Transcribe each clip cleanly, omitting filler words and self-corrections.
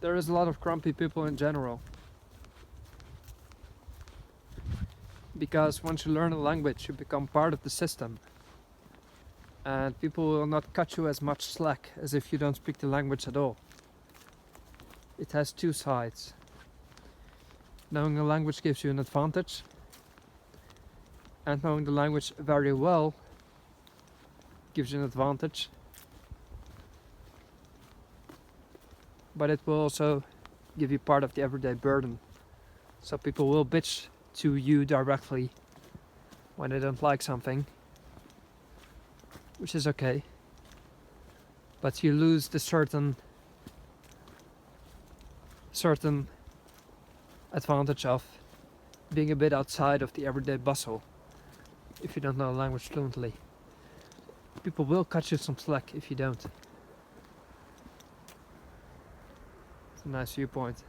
There is a lot of grumpy people in general. Because once you learn a language, you become part of the system. And people will not cut you as much slack as if you don't speak the language at all. It has two sides. Knowing a language gives you an advantage, and knowing the language very well gives you an advantage. But it will also give you part of the everyday burden. So people will bitch to you directly when they don't like something, which is okay. But you lose the certain advantage of being a bit outside of the everyday bustle if you don't know a language fluently. People will cut you some slack if you don't. It's a nice viewpoint.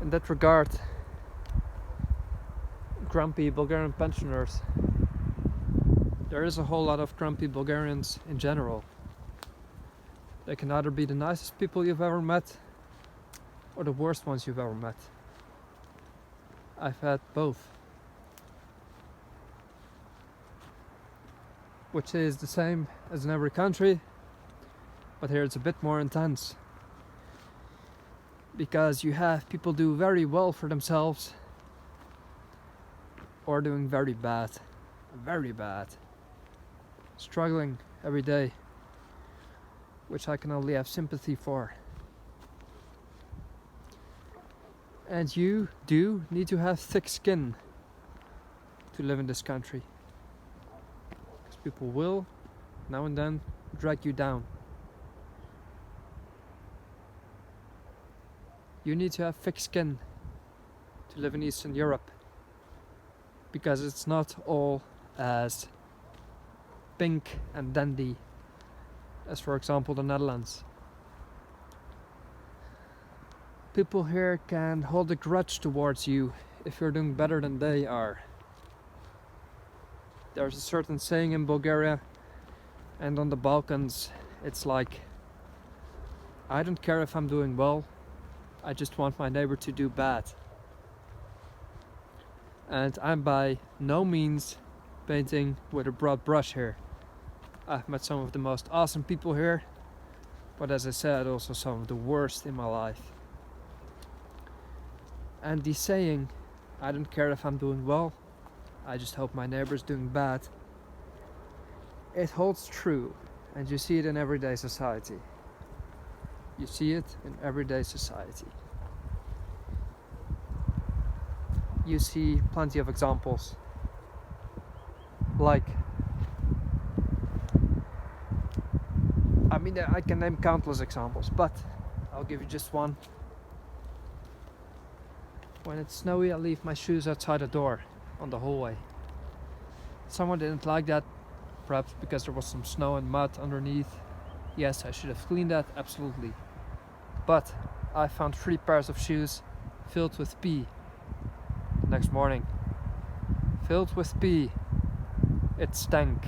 In that regard, grumpy Bulgarian pensioners, there is a whole lot of grumpy Bulgarians in general. They can either be the nicest people you've ever met or the worst ones you've ever met. I've had both. Which is the same as in every country, but here it's a bit more intense. Because you have people do very well for themselves or doing very bad, struggling every day, which I can only have sympathy for. And you do need to have thick skin to live in this country, because people will now and then drag you down. You need to have thick skin to live in Eastern Europe, because it's not all as pink and dandy as, for example, the Netherlands. People here can hold a grudge towards you if you're doing better than they are. There's a certain saying in Bulgaria and on the Balkans, it's like, I don't care if I'm doing well, I just want my neighbor to do bad. And I'm by no means painting with a broad brush here. I've met some of the most awesome people here, but as I said, also some of the worst in my life. And the saying, I don't care if I'm doing well, I just hope my neighbor's doing bad, it holds true, and you see it in everyday society. You see it in everyday society. You see plenty of examples. Like, I mean, I can name countless examples, but I'll give you just one. When it's snowy, I leave my shoes outside the door on the hallway. Someone didn't like that, perhaps because there was some snow and mud underneath. Yes, I should have cleaned that, absolutely. But I found 3 pairs of shoes filled with pee the next morning. Filled with pee. It stank.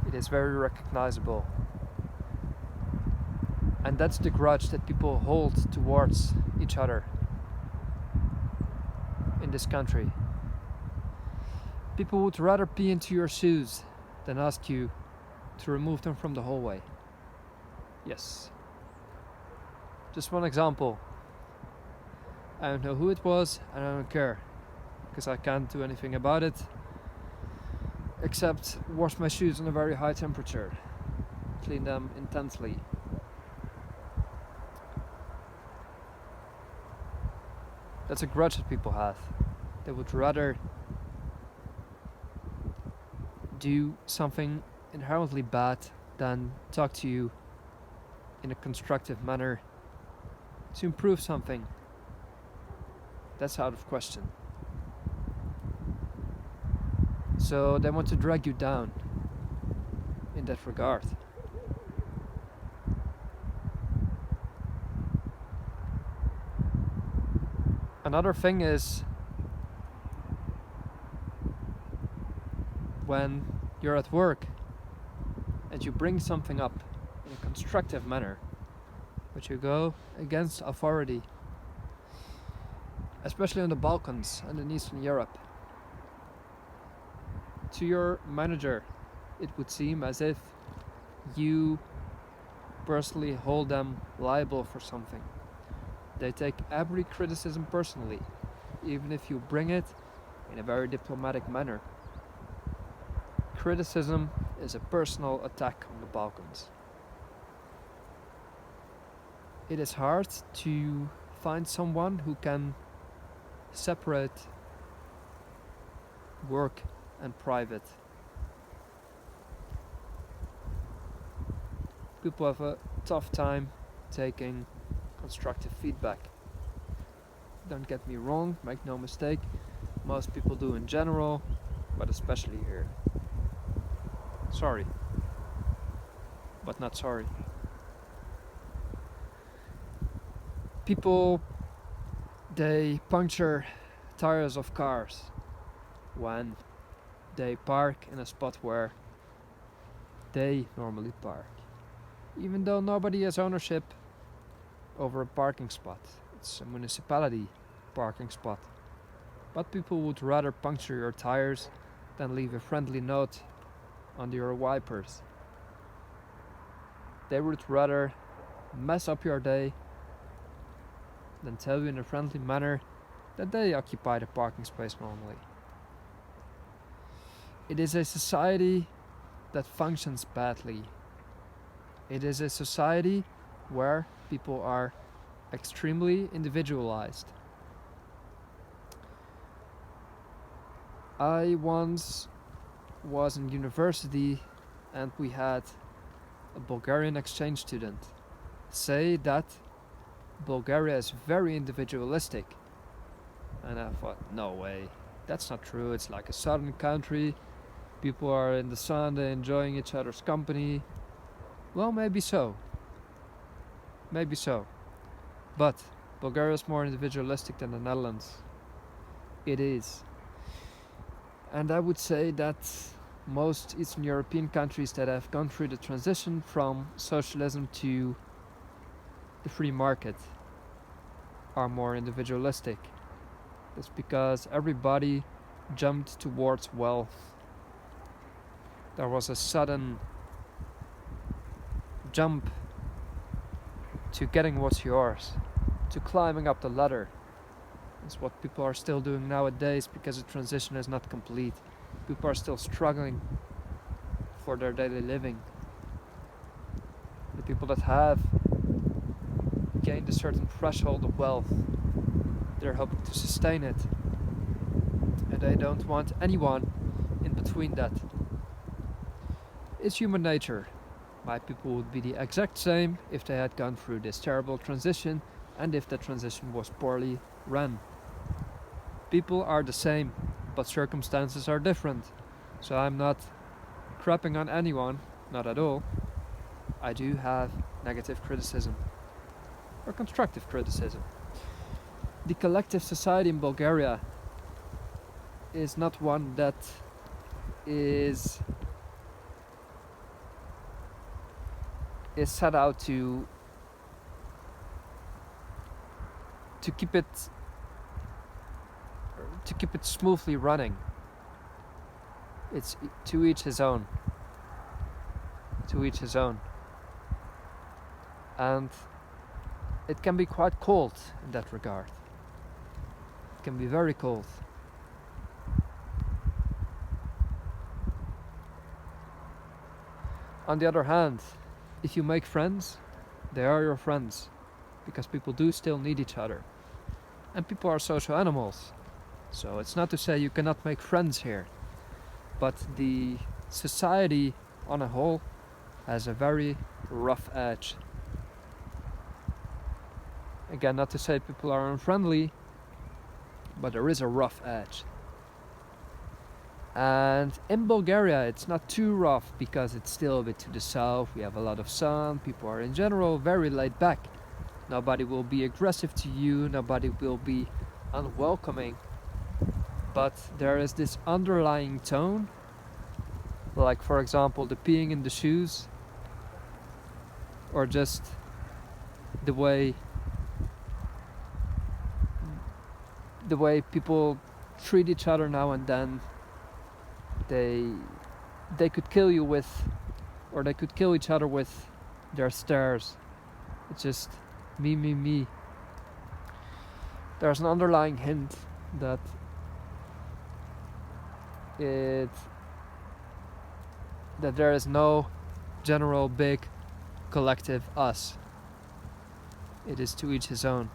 It is very recognizable. And that's the grudge that people hold towards each other in this country. People would rather pee into your shoes than ask you to remove them from the hallway. Yes. Just one example. I don't know who it was, and I don't care, because I can't do anything about it except wash my shoes on a very high temperature, clean them intensely. That's a grudge that people have. They would rather do something inherently bad than talk to you in a constructive manner to improve something. That's out of question. So they want to drag you down in that regard. Another thing is when you're at work and you bring something up in a constructive manner, but you go against authority, especially in the Balkans and in Eastern Europe. To your manager, it would seem as if you personally hold them liable for something. They take every criticism personally, even if you bring it in a very diplomatic manner. Criticism is a personal attack on the Balkans. It is hard to find someone who can separate work and private. People have a tough time taking constructive feedback. Don't get me wrong, make no mistake, most people do in general, but especially here. Sorry, but not sorry. People, they puncture tires of cars when they park in a spot where they normally park, even though nobody has ownership over a parking spot. It's a municipality parking spot. But people would rather puncture your tires than leave a friendly note on your wipers. They would rather mess up your day than tell you in a friendly manner that they occupy the parking space normally. It is a society that functions badly. It is a society where people are extremely individualized. I once was in university and we had a Bulgarian exchange student say that Bulgaria is very individualistic. And I thought, no way, that's not true. It's like a southern country. People are in the sun, they're enjoying each other's company. Well, maybe so. Maybe so. But Bulgaria is more individualistic than the Netherlands. It is. And I would say that most Eastern European countries that have gone through the transition from socialism to the free market are more individualistic. That's because everybody jumped towards wealth. There was a sudden jump to getting what's yours, to climbing up the ladder. That's what people are still doing nowadays because the transition is not complete. People are still struggling for their daily living. The people that have gained a certain threshold of wealth, they're hoping to sustain it. And they don't want anyone in between that. It's human nature. My people would be the exact same if they had gone through this terrible transition and if the transition was poorly run. People are the same, but circumstances are different. So I'm not crapping on anyone, not at all. I do have negative criticism, or constructive criticism. The collective society in Bulgaria is not one that is set out to keep it smoothly running. It's to each his own. To each his own. And it can be quite cold in that regard. It can be very cold. On the other hand, if you make friends, they are your friends, because people do still need each other. And people are social animals. So it's not to say you cannot make friends here, but the society on a whole has a very rough edge. Again, not to say people are unfriendly, but there is a rough edge. And in Bulgaria it's not too rough because it's still a bit to the south, we have a lot of sun, people are in general very laid back. Nobody will be aggressive to you, nobody will be unwelcoming. But there is this underlying tone, like for example the peeing in the shoes, or just the way people treat each other now and then. They could kill you with, or they could kill each other with their stares. It's just me. There's an underlying hint that there is no general big collective us. It is to each his own.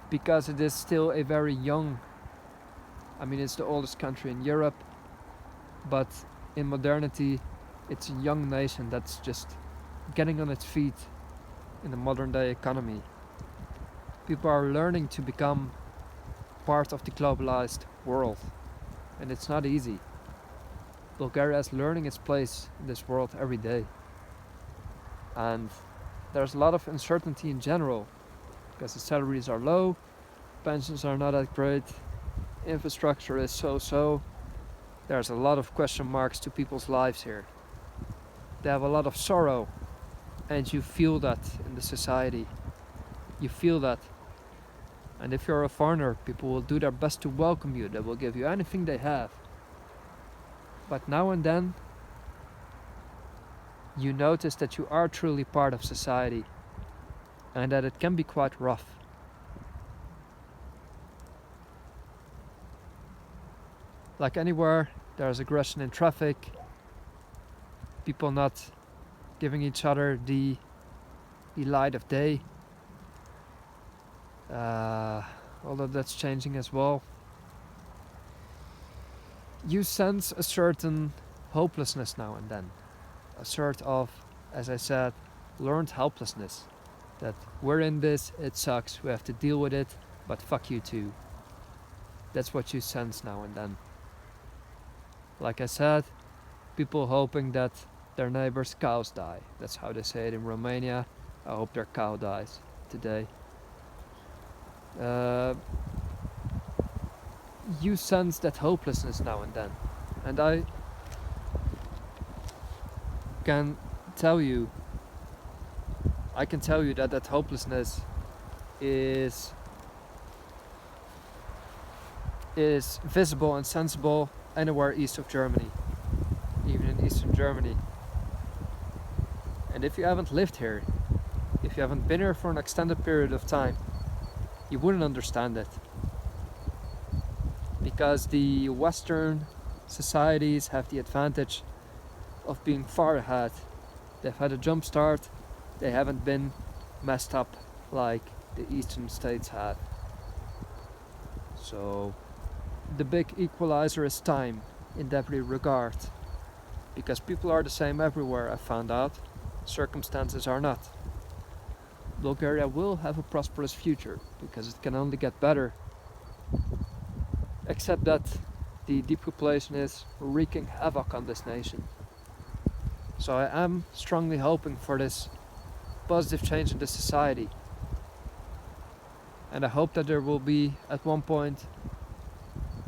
Because it is still a very young, it's the oldest country in Europe, but in modernity it's a young nation that's just getting on its feet in the modern day economy. People are learning to become part of the globalized world, and it's not easy. Bulgaria is learning its place in this world every day, and there's a lot of uncertainty in general because the salaries are low, pensions are not that great, infrastructure is so. There's a lot of question marks to people's lives here. They have a lot of sorrow, and you feel that in the society. You feel that. And if you're a foreigner, people will do their best to welcome you. They will give you anything they have. But now and then, you notice that you are truly part of society, and that it can be quite rough. Like anywhere, there's aggression in traffic, people not giving each other the light of day. Although that's changing as well. You sense a certain hopelessness now and then. A sort of, as I said, learned helplessness. That we're in this, it sucks, we have to deal with it, but fuck you too. That's what you sense now and then. Like I said, people hoping that their neighbors' cows die. That's how they say it in Romania. I hope their cow dies today. You sense that hopelessness now and then. And I can tell you that hopelessness is visible and sensible anywhere east of Germany, even in Eastern Germany. And if you haven't lived here, if you haven't been here for an extended period of time, you wouldn't understand it. Because the Western societies have the advantage of being far ahead. They've had a jump start, they haven't been messed up like the Eastern states had. So the big equalizer is time in every regard. Because people are the same everywhere, I found out. Circumstances are not. Bulgaria will have a prosperous future because it can only get better. Except that the depopulation is wreaking havoc on this nation. So I am strongly hoping for this positive change in the society. And I hope that there will be at one point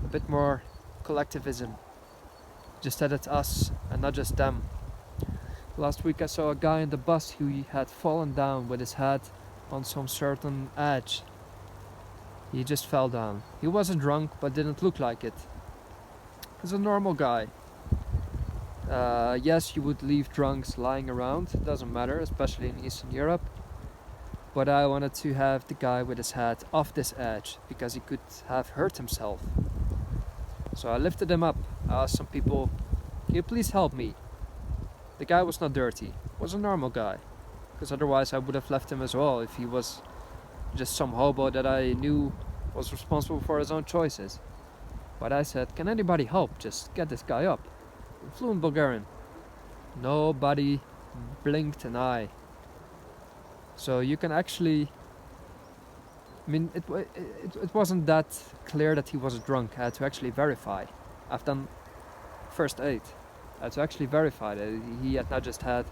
a bit more collectivism. Just that it's us and not just them. Last week I saw a guy in the bus who had fallen down with his head on some certain edge. He just fell down. He wasn't drunk, but didn't look like it. He's a normal guy. Yes, you would leave drunks lying around, it doesn't matter, especially in Eastern Europe. But I wanted to have the guy with his head off this edge, because he could have hurt himself. So I lifted him up. I asked some people, can you please help me? The guy was not dirty, was a normal guy. Because otherwise I would have left him as well if he was just some hobo that I knew was responsible for his own choices. But I said, can anybody help? Just get this guy up. In fluent Bulgarian. Nobody blinked an eye. So you can actually... it wasn't that clear that he was drunk. I had to actually verify. I've done first aid. I had to actually verify that he had not just had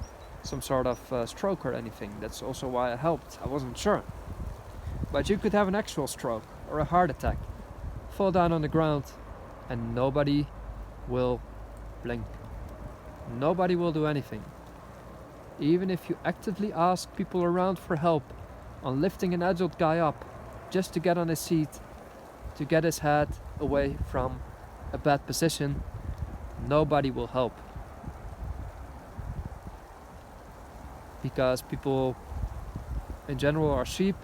some sort of stroke or anything. That's also why I helped. I wasn't sure. But you could have an actual stroke or a heart attack, fall down on the ground, and nobody will blink. nobody will do anything. Even if you actively ask people around for help on lifting an adult guy up just to get on his seat, to get his head away from a bad position, nobody will help. Because people in general are sheep,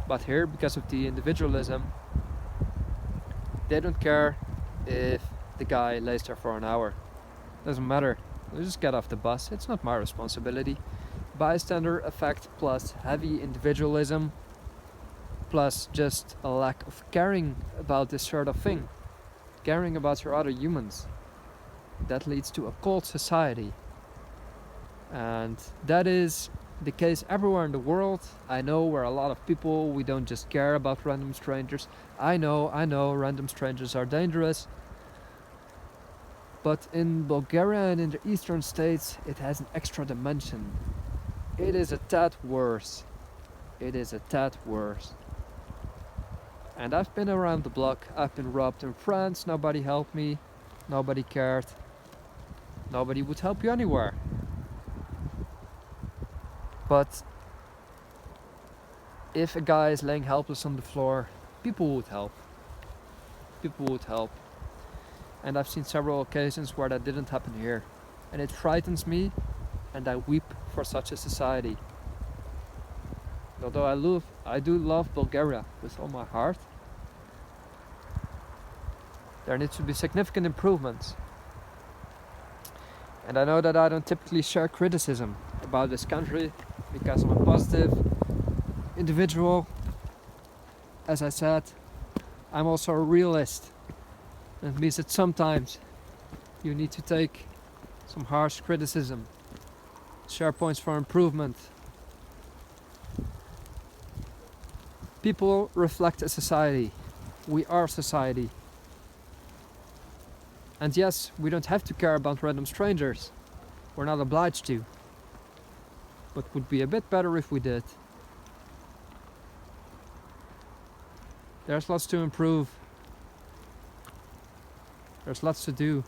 but here, because of the individualism, they don't care if the guy lays there for an hour. Doesn't matter. They just get off the bus. It's not my responsibility. Bystander effect plus heavy individualism plus just a lack of caring about this sort of thing. Caring about your other humans. That leads to a cold society. And that is the case everywhere in the world. I know where a lot of people, we don't just care about random strangers. I know, random strangers are dangerous. But in Bulgaria and in the eastern states, it has an extra dimension. It is a tad worse. It is a tad worse. And I've been around the block. I've been robbed in France. Nobody helped me. Nobody cared. Nobody would help you anywhere. But if a guy is laying helpless on the floor, people would help. People would help. And I've seen several occasions where that didn't happen here. And it frightens me, and I weep for such a society. Although I do love Bulgaria with all my heart, there needs to be significant improvements. And I know that I don't typically share criticism about this country because I'm a positive individual. As I said, I'm also a realist. That means that sometimes you need to take some harsh criticism, share points for improvement. People reflect a society. We are society. And yes, we don't have to care about random strangers. We're not obliged to. But would be a bit better if we did. There's lots to improve. There's lots to do.